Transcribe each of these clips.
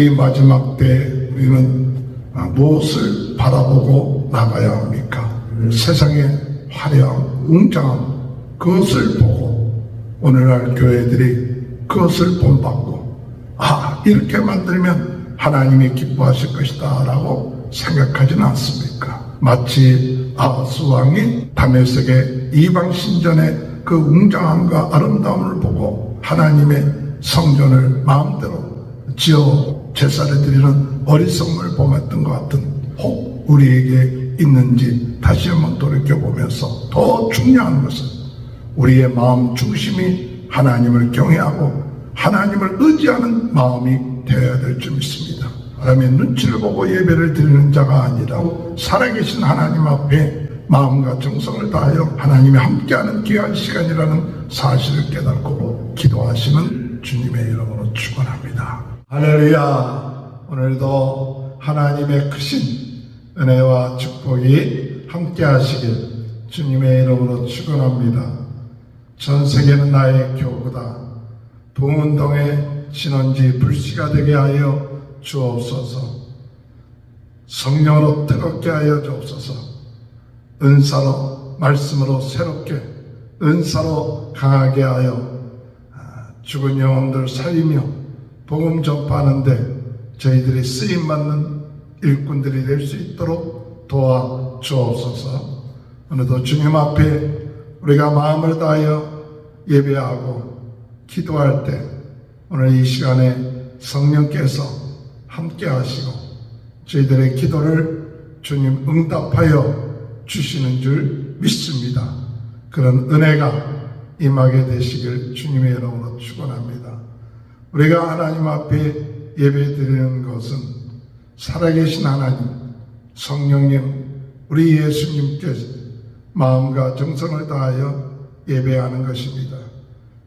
이 마지막 때 우리는 무엇을 바라보고 나가야 합니까? 세상의 화려함, 웅장함, 그것을 보고 오늘날 교회들이 그것을 본받고 이렇게 만들면 하나님이 기뻐하실 것이다 라고 생각하지는 않습니까? 마치 아하스 왕이 다메섹의 이방신전의 그 웅장함과 아름다움을 보고 하나님의 성전을 마음대로 지어 제사를 드리는 어리석음을 범했던 것 같은 혹 우리에게 있는지 다시 한번 돌이켜보면서 더 중요한 것은 우리의 마음 중심이 하나님을 경외하고 하나님을 의지하는 마음이 되어야 될 줄 믿습니다. 사람의 눈치를 보고 예배를 드리는 자가 아니라 살아계신 하나님 앞에 마음과 정성을 다하여 하나님이 함께하는 귀한 시간이라는 사실을 깨닫고 기도하시는 주님의 이름으로 축원합니다. 할렐루야. 오늘도 하나님의 크신 은혜와 축복이 함께 하시길 주님의 이름으로 축원합니다. 전 세계는 나의 교구다. 동운동의 신원지 불씨가 되게 하여 주옵소서. 성령으로 뜨겁게 하여 주옵소서. 은사로 말씀으로 새롭게 은사로 강하게 하여 죽은 영혼들 살리며 복음 전파하는데 저희들이 쓰임받는 일꾼들이 될 수 있도록 도와 주옵소서. 오늘도 주님 앞에 우리가 마음을 다하여 예배하고 기도할 때 오늘 이 시간에 성령께서 함께 하시고 저희들의 기도를 주님 응답하여 주시는 줄 믿습니다. 그런 은혜가 임하게 되시길 주님의 이름으로 축원합니다. 우리가 하나님 앞에 예배드리는 것은 살아계신 하나님, 성령님, 우리 예수님께서 마음과 정성을 다하여 예배하는 것입니다.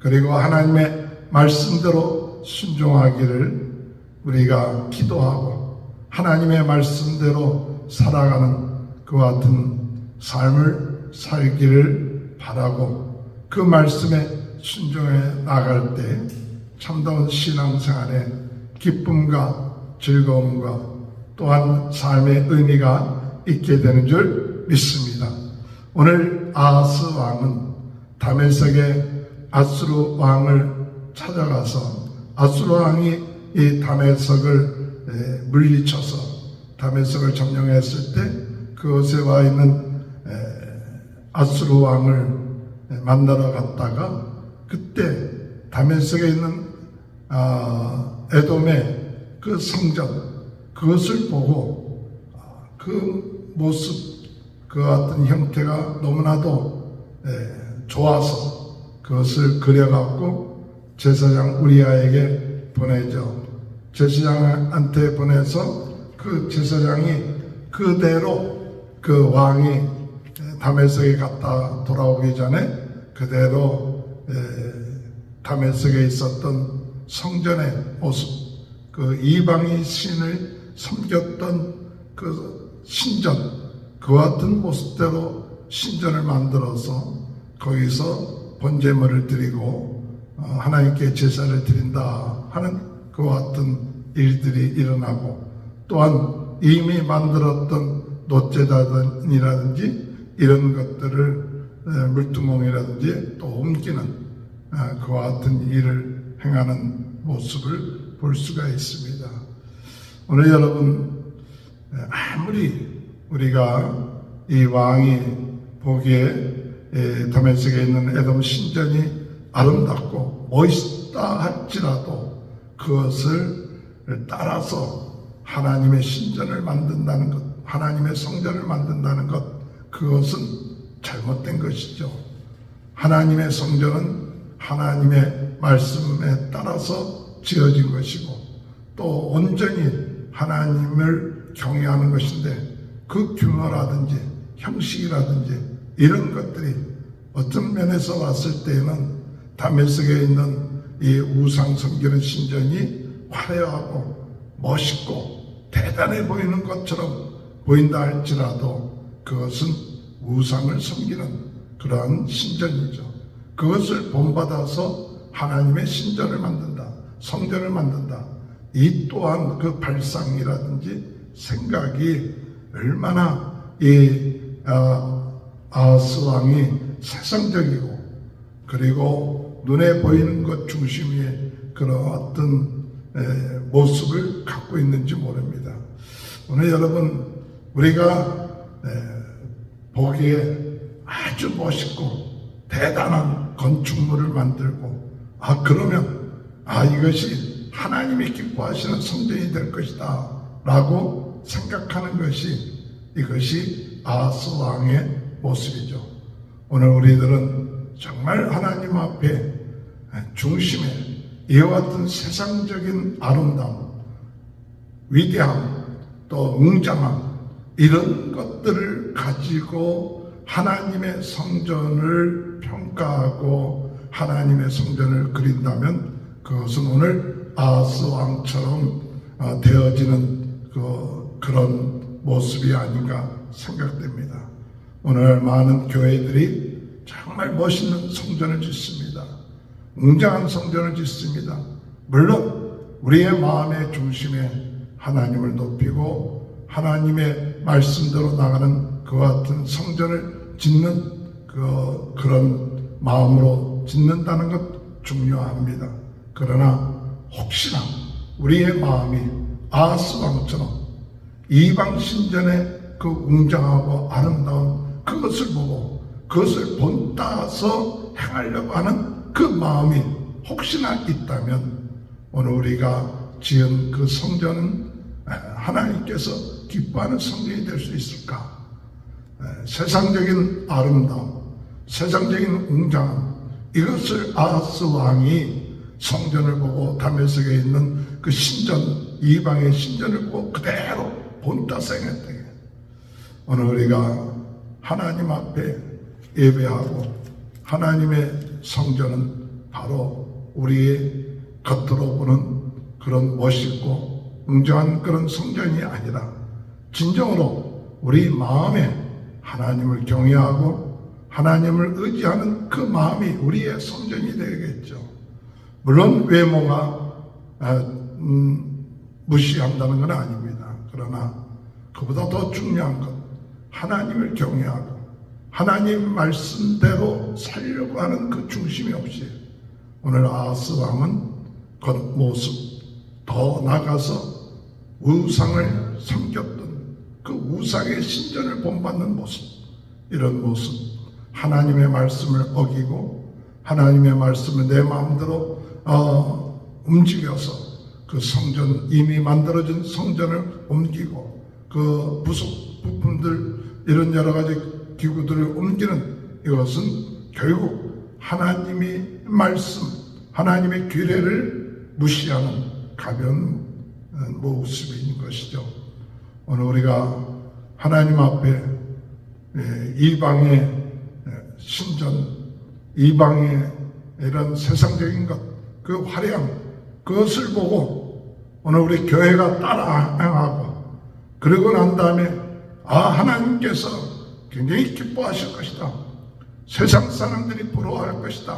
그리고 하나님의 말씀대로 순종하기를 우리가 기도하고 하나님의 말씀대로 살아가는 그와 같은 삶을 살기를 바라고 그 말씀에 순종해 나갈 때 참다운 신앙생활에 기쁨과 즐거움과 또한 삶의 의미가 있게 되는 줄 믿습니다. 오늘 아하스 왕은 다메섹의 아수르 왕을 찾아가서 아수르 왕이 이 다메섹을 물리쳐서 다메섹을 점령했을 때 그곳에 와 있는 아수르 왕을 만나러 갔다가 그때 다메섹에 있는 에돔의 그 성전 그것을 보고 그 모습 그 같은 형태가 너무나도 좋아서 그것을 그려갖고 제사장 우리아에게 보내죠. 제사장한테 보내서 그 제사장이 그대로 그 왕이 다메섹에 갔다 돌아오기 전에 그대로 다메섹에 있었던 성전의 모습, 그 이방인 신을 섬겼던 그 신전, 그와 같은 모습대로 신전을 만들어서 거기서 번제물을 드리고 하나님께 제사를 드린다 하는 그와 같은 일들이 일어나고 또한 이미 만들었던 놋제단이라든지 이런 것들을 물두멍이라든지 또 옮기는 그와 같은 일을 행하는 모습을 볼 수가 있습니다. 오늘 여러분 아무리 우리가 이 왕이 보기에 다메섹에 있는 에돔 신전이 아름답고 멋있다 할지라도 그것을 따라서 하나님의 신전을 만든다는 것, 하나님의 성전을 만든다는 것, 그것은 잘못된 것이죠. 하나님의 성전은 하나님의 말씀에 따라서 지어진 것이고 또 온전히 하나님을 경외하는 것인데 그 규모라든지 형식이라든지 이런 것들이 어떤 면에서 봤을 때에는 다메섹에 있는 이 우상 섬기는 신전이 화려하고 멋있고 대단해 보이는 것처럼 보인다 할지라도 그것은 우상을 섬기는 그러한 신전이죠. 그것을 본받아서 하나님의 신전을 만든다, 성전을 만든다. 이 또한 그 발상이라든지 생각이 얼마나 이 아하스 왕이 세상적이고 그리고 눈에 보이는 것 중심의 그런 어떤 모습을 갖고 있는지 모릅니다. 오늘 여러분 우리가 보기에 아주 멋있고 대단한 건축물을 만들고 그러면 이것이 하나님이 기뻐하시는 성전이 될 것이다 라고 생각하는 것이 이것이 아하스 왕의 모습이죠. 오늘 우리들은 정말 하나님 앞에 중심에 이와 같은 세상적인 아름다움, 위대함, 또 웅장함 이런 것들을 가지고 하나님의 성전을 평가하고 하나님의 성전을 그린다면 그것은 오늘 아하스 왕처럼 되어지는 그런 모습이 아닌가 생각됩니다. 오늘 많은 교회들이 정말 멋있는 성전을 짓습니다. 웅장한 성전을 짓습니다. 물론 우리의 마음의 중심에 하나님을 높이고 하나님의 말씀대로 나가는 그와 같은 성전을 짓는 그런 마음으로 짓는다는 것 중요합니다. 그러나 혹시나 우리의 마음이 아하스 왕처럼 이방 신전의 그 웅장하고 아름다운 그것을 보고 그것을 본따서 행하려고 하는 그 마음이 혹시나 있다면 오늘 우리가 지은 그 성전은 하나님께서 기뻐하는 성전이 될 수 있을까? 세상적인 아름다움, 세상적인 웅장함 이것을 아하스 왕이 성전을 보고 다메섹에 있는 그 신전, 이방의 신전을 보고 그대로 본따서 행했다. 오늘 우리가 하나님 앞에 예배하고 하나님의 성전은 바로 우리의 겉으로 보는 그런 멋있고 웅장한 그런 성전이 아니라 진정으로 우리 마음에 하나님을 경외하고 하나님을 의지하는 그 마음이 우리의 성전이 되겠죠. 물론 외모가 무시한다는 건 아닙니다. 그러나 그보다 더 중요한 건 하나님을 경외하고 하나님 말씀대로 살려고 하는 그 중심이 없이 오늘 아하스 왕은 겉모습 더 나가서 우상을 섬겼던 그 우상의 신전을 본받는 모습, 이런 모습, 하나님의 말씀을 어기고 하나님의 말씀을 내 마음대로 움직여서 그 성전, 이미 만들어진 성전을 옮기고 그 부속 부품들 이런 여러 가지 기구들을 옮기는 이것은 결국 하나님의 말씀, 하나님의 규례를 무시하는 가벼운 모습인 것이죠. 오늘 우리가 하나님 앞에 이방의 신전, 이방의 이런 세상적인 것, 그 화려함, 그것을 보고 오늘 우리 교회가 따라 행하고 그러고 난 다음에 하나님께서 굉장히 기뻐하실 것이다. 세상 사람들이 부러워할 것이다.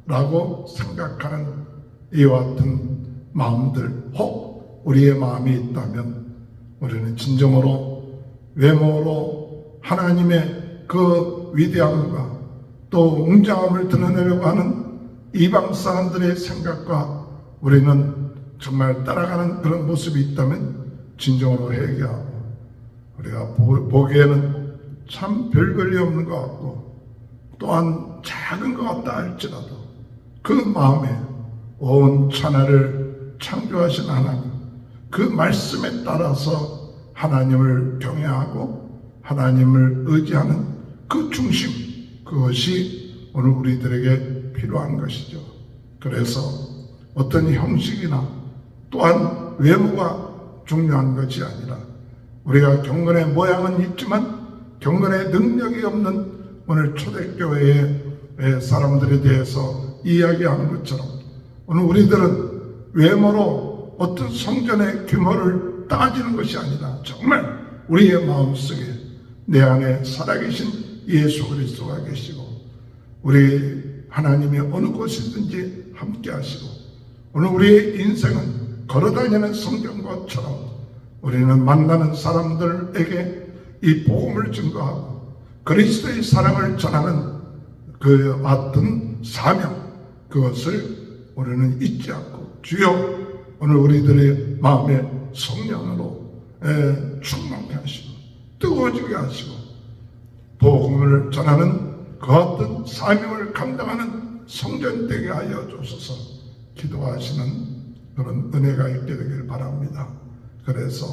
라고 생각하는 이와 같은 마음들, 혹 우리의 마음이 있다면 우리는 진정으로 외모로 하나님의 그 위대함과 또 웅장함을 드러내려고 하는 이방 사람들의 생각과 우리는 정말 따라가는 그런 모습이 있다면 진정으로 회개하고 우리가 보기에는 참 별볼이 없는 것 같고 또한 작은 것 같다 할지라도 그 마음에 온 천하를 창조하신 하나님, 그 말씀에 따라서 하나님을 경외하고 하나님을 의지하는 그 중심, 그것이 오늘 우리들에게 필요한 것이죠. 그래서 어떤 형식이나 또한 외모가 중요한 것이 아니라 우리가 경건의 모양은 있지만 경건의 능력이 없는 오늘 초대교회의 사람들에 대해서 이야기하는 것처럼 오늘 우리들은 외모로 어떤 성전의 규모를 따지는 것이 아니라 정말 우리의 마음속에 내 안에 살아계신 예수 그리스도가 계시고 우리 하나님이 어느 곳이든지 함께 하시고 오늘 우리의 인생은 걸어다니는 성경과처럼 우리는 만나는 사람들에게 이 복음을 증거하고 그리스도의 사랑을 전하는 그 어떤 사명, 그것을 우리는 잊지 않고 주여 오늘 우리들의 마음에 성령으로 충만케 하시고 뜨거워지게 하시고 복음을 전하는 그 어떤 사명을 감당하는 성전 되게 하여 주소서. 기도하시는 그런 은혜가 있게 되길 바랍니다. 그래서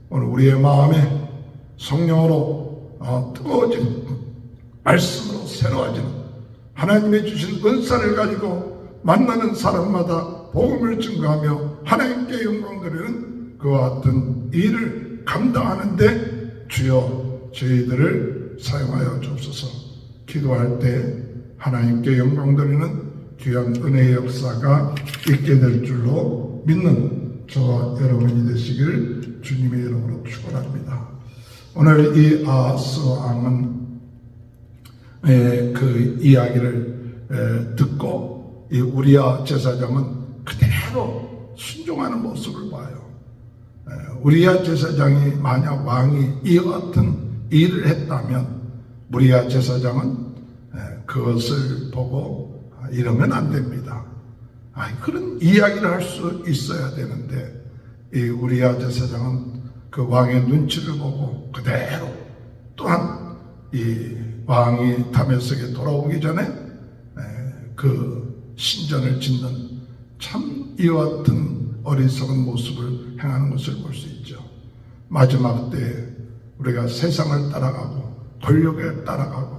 오늘 우리의 마음에 성령으로 뜨거워지는 말씀으로 새로워지는 하나님의 주신 은사를 가지고 만나는 사람마다 복음을 증거하며 하나님께 영광 드리는 그와 같은 일을 감당하는데 주여 저희들을 사용하여 주옵소서. 기도할 때 하나님께 영광 드리는 귀한 은혜의 역사가 있게 될 줄로 믿는 저와 여러분이 되시길 주님의 이름으로 축원합니다. 오늘 이 아하스 왕은 그 이야기를 듣고 이 우리야 제사장은 그대로 순종하는 모습을 봐요. 우리야 제사장이 만약 왕이 이와 같은 일을 했다면 우리야 제사장은 그것을 보고 이러면 안 됩니다. 그런 이야기를 할 수 있어야 되는데 이 우리야 제사장은 그 왕의 눈치를 보고 그대로 또한 이 왕이 다메섹에 돌아오기 전에 그 신전을 짓는 참 이와 같은 어리석은 모습을 행하는 것을 볼 수 있죠. 마지막 때에 우리가 세상을 따라가고 권력에 따라가고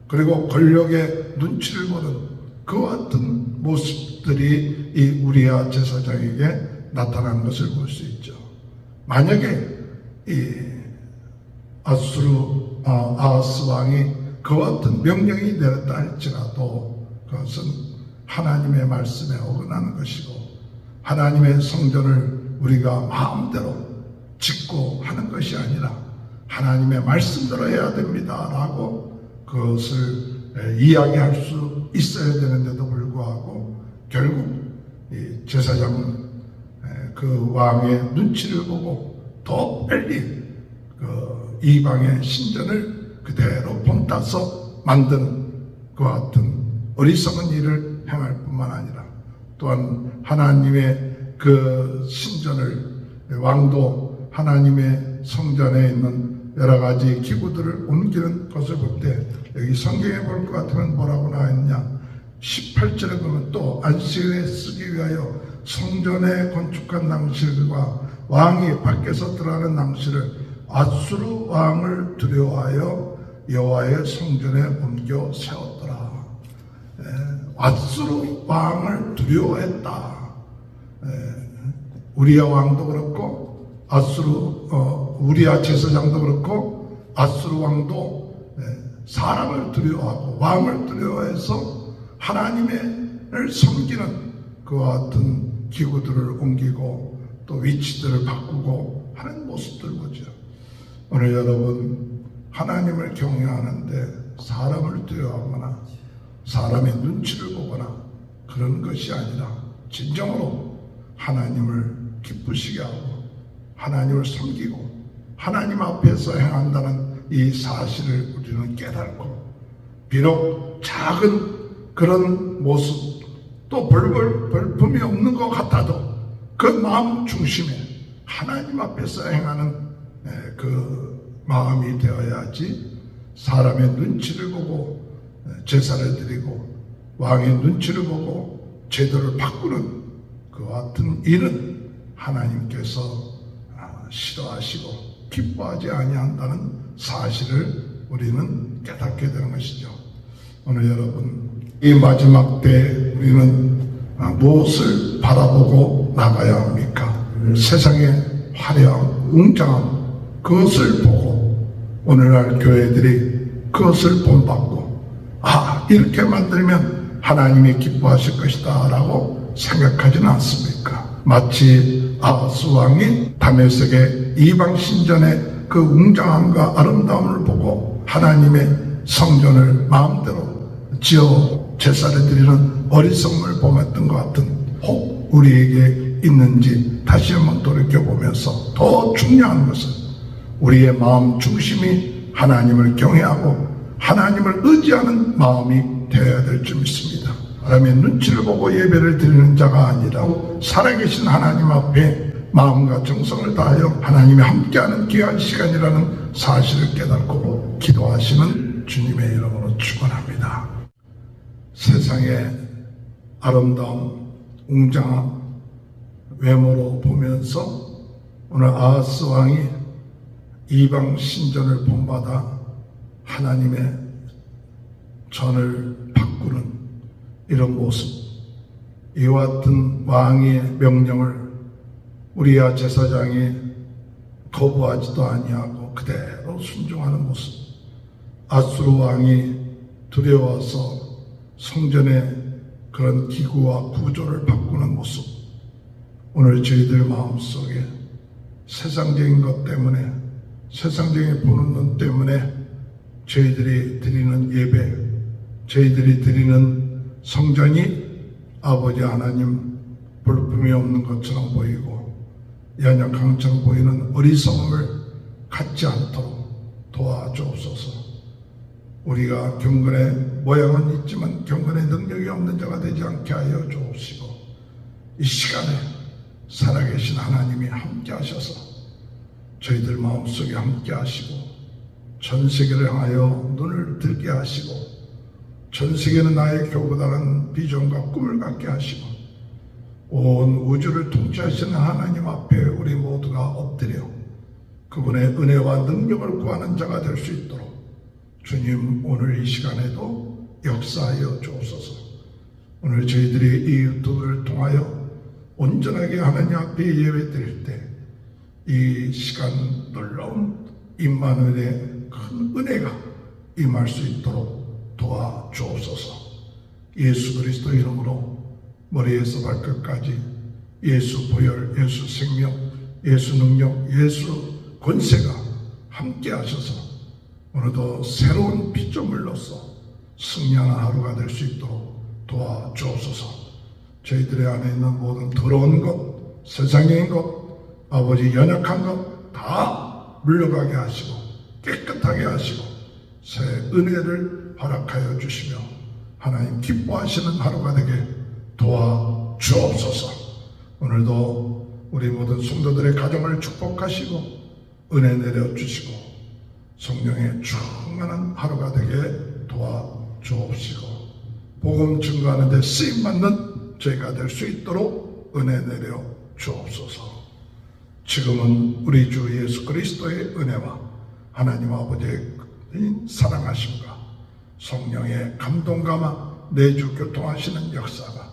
그리고 권력의 눈치를 보는 그와 같은 모습들이 이 우리야 제사장에게 나타나는 것을 볼 수 있죠. 만약에 이 아하스 왕이 그와 같은 명령이 내렸다 할지라도 그것은 하나님의 말씀에 어긋나는 것이고 하나님의 성전을 우리가 마음대로 짓고 하는 것이 아니라 하나님의 말씀대로 해야 됩니다 라고 그것을 이야기할 수 있어야 되는데도 불구하고 결국 이 제사장은 그 왕의 눈치를 보고 더 빨리 그 이방의 신전을 그대로 본따서 만드는 그와 같은 어리석은 일을 행할 뿐만 아니라 또한 하나님의 그 신전을 왕도 하나님의 성전에 있는 여러 가지 기구들을 옮기는 것을 볼 때 여기 성경에 볼 것 같으면 뭐라고 나와있냐 18절에 보면 또 안식일에 쓰기 위하여 성전에 건축한 낭실과 왕이 밖에서 들어가는 낭실을 아수르 왕을 두려워하여 여호와의 성전에 옮겨 세웠더라. 아수르 왕을 두려워했다. 우리야 왕도 그렇고 우리야 제사장도 그렇고 아수르 왕도 사람을 두려워하고 왕을 두려워해서 하나님을 섬기는 그와 같은 기구들을 옮기고 또 위치들을 바꾸고 하는 모습들 보죠. 오늘 여러분 하나님을 경외하는데 사람을 두려워하거나 사람의 눈치를 보거나 그런 것이 아니라 진정으로 하나님을 기쁘시게 하고 하나님을 섬기고 하나님 앞에서 행한다는 이 사실을 우리는 깨닫고 비록 작은 그런 모습 또 볼품이 없는 것 같아도 그 마음 중심에 하나님 앞에서 행하는 그 마음이 되어야지 사람의 눈치를 보고 제사를 드리고 왕의 눈치를 보고 제도를 바꾸는 그 같은 일은 하나님께서 싫어하시고 기뻐하지 아니한다는 사실을 우리는 깨닫게 되는 것이죠. 오늘 여러분 이 마지막 때 우리는 무엇을 바라보고 나가야 합니까? 세상의 화려함, 웅장함 그것을 보고 오늘날 교회들이 그것을 본받고 이렇게 만들면 하나님이 기뻐하실 것이다 라고 생각하지는 않습니까? 마치 아하스 왕이 다메섹의 이방 신전의 그 웅장함과 아름다움을 보고 하나님의 성전을 마음대로 지어 제사를 드리는 어리석음을 범했던 것 같은 혹 우리에게 있는지 다시 한번 돌이켜보면서 더 중요한 것은 우리의 마음 중심이 하나님을 경외하고 하나님을 의지하는 마음이 되어야 될 줄 믿습니다. 사람의 눈치를 보고 예배를 드리는 자가 아니라 살아계신 하나님 앞에 마음과 정성을 다하여 하나님이 함께하는 귀한 시간이라는 사실을 깨닫고 기도하시는 주님의 이름으로 축원합니다. 세상의 아름다운 웅장한 외모로 보면서 오늘 아하스 왕이 이방 신전을 본받아 하나님의 전을 바꾸는 이런 모습, 이와 같은 왕의 명령을 우리야 제사장이 거부하지도 아니하고 그대로 순종하는 모습, 아수르 왕이 두려워서 성전의 그런 기구와 구조를 바꾸는 모습, 오늘 저희들 마음속에 세상적인 것 때문에, 세상적인 보는 눈 때문에 저희들이 드리는 예배, 저희들이 드리는 성전이 아버지 하나님 볼품이 없는 것처럼 보이고 연약한 것처럼 보이는 어리석음을 갖지 않도록 도와주옵소서. 우리가 경건의 모양은 있지만 경건의 능력이 없는 자가 되지 않게 하여 주옵시고, 이 시간에 살아계신 하나님이 함께 하셔서 저희들 마음속에 함께 하시고 전 세계를 향하여 눈을 들게 하시고 전 세계는 나의 교보다는 비전과 꿈을 갖게 하시고 온 우주를 통치하시는 하나님 앞에 우리 모두가 엎드려 그분의 은혜와 능력을 구하는 자가 될 수 있도록 주님 오늘 이 시간에도 역사하여 주옵소서. 오늘 저희들이 이 유튜브를 통하여 온전하게 하나님 앞에 예배 드릴 때 이 시간 놀라운 임마누엘의 큰 은혜가 임할 수 있도록 도와주옵소서. 예수 그리스도 이름으로 머리에서 발끝까지 예수 보혈, 예수 생명, 예수 능력, 예수 권세가 함께 하셔서 오늘도 새로운 피조물로서 승리하는 하루가 될 수 있도록 도와주옵소서. 저희들의 안에 있는 모든 더러운 것, 세상적인 것, 아버지 연약한 것 다 물러가게 하시고 깨끗하게 하시고 새 은혜를 허락하여 주시며 하나님 기뻐하시는 하루가 되게 도와주옵소서. 오늘도 우리 모든 성도들의 가정을 축복하시고 은혜 내려주시고 성령의 충만한 하루가 되게 도와주옵시고 복음 증거하는 데 쓰임받는 저희가 될 수 있도록 은혜 내려주옵소서. 지금은 우리 주 예수 그리스도의 은혜와 하나님 아버지의 사랑하심과 성령의 감동감화 내주 교통하시는 역사가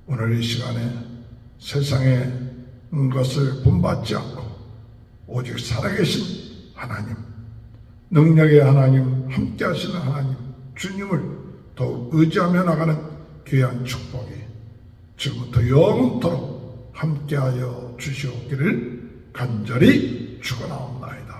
오늘 이 시간에 세상의 것을 본받지 않고 오직 살아계신 하나님, 능력의 하나님, 함께 하시는 하나님, 주님을 더욱 의지하며 나가는 귀한 축복이 지금부터 영원토록 함께하여 주시옵기를 간절히 축원하옵나이다.